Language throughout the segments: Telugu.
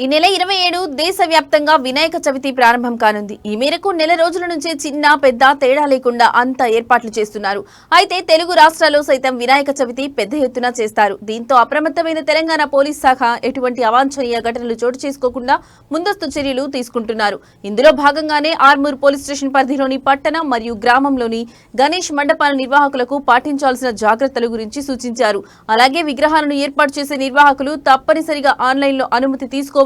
ఈ నెల 27 దేశవ్యాప్తంగా వినాయక చవితి ప్రారంభం కానుంది. ఈ మేరకు నెల రోజుల నుంచే చిన్న పెద్ద తేడా లేకుండా అంతా ఏర్పాట్లు చేస్తున్నారు. అయితే తెలుగు రాష్ట్రాల్లో సైతం వినాయక చవితి పెద్ద ఎత్తున చేస్తారు. దీంతో అప్రమత్తమైన తెలంగాణ పోలీస్ శాఖ ఎటువంటి అవాంఛనీయ ఘటనలు చోటు చేసుకోకుండా ముందస్తు చర్యలు తీసుకుంటున్నారు. ఇందులో భాగంగానే ఆర్మూర్ పోలీస్ స్టేషన్ పరిధిలోని పట్టణ మరియు గ్రామంలోని గణేష్ మండపాల నిర్వాహకులకు పాటించాల్సిన జాగ్రత్తల గురించి సూచించారు. అలాగే విగ్రహాలను ఏర్పాటు చేసే నిర్వాహకులు తప్పనిసరిగా ఆన్లైన్లో అనుమతి తీసుకోవాలని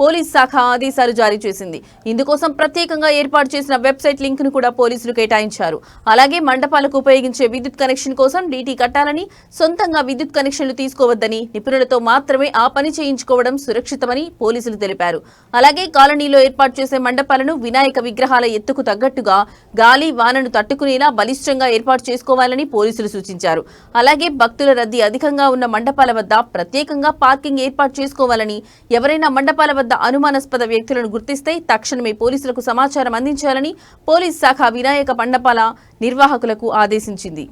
పోలీస్ శాఖ ఆదేశాలు జారీ చేసింది. ఇందుకోసం ప్రత్యేకంగా ఏర్పాటు చేసిన వెబ్సైట్ లింక్ ను కూడా పోలీసులు కేటాయించారు. అలాగే మండపాలకు ఉపయోగించే విద్యుత్ కనెక్షన్ కోసం డీటీ కట్టాలని, సొంతంగా విద్యుత్ కనెక్షన్లు తీసుకోవద్దని, నిపుణులతో మాత్రమే ఆ పని చేయించుకోవడం సురక్షితమని పోలీసులు తెలిపారు. అలాగే కాలనీలో ఏర్పాటు చేసే మండపాలను వినాయక విగ్రహాల ఎత్తుకు తగ్గట్టుగా గాలి వానను తట్టుకునేలా బలిష్టంగా ఏర్పాటు చేసుకోవాలని పోలీసులు సూచించారు. అలాగే భక్తుల రద్దీ అధికంగా ఉన్న మండపాల వద్ద ప్రత్యేకంగా పార్కింగ్ ఏర్పాటు చేసుకోవాలని, ఎవరైనా మండపాల వద్ద అనుమానాస్పద వ్యక్తులను గుర్తిస్తే తక్షణమే పోలీసులకు సమాచారం అందించాలని పోలీస్ శాఖ వినాయక మండపాల నిర్వాహకులకు ఆదేశించింది.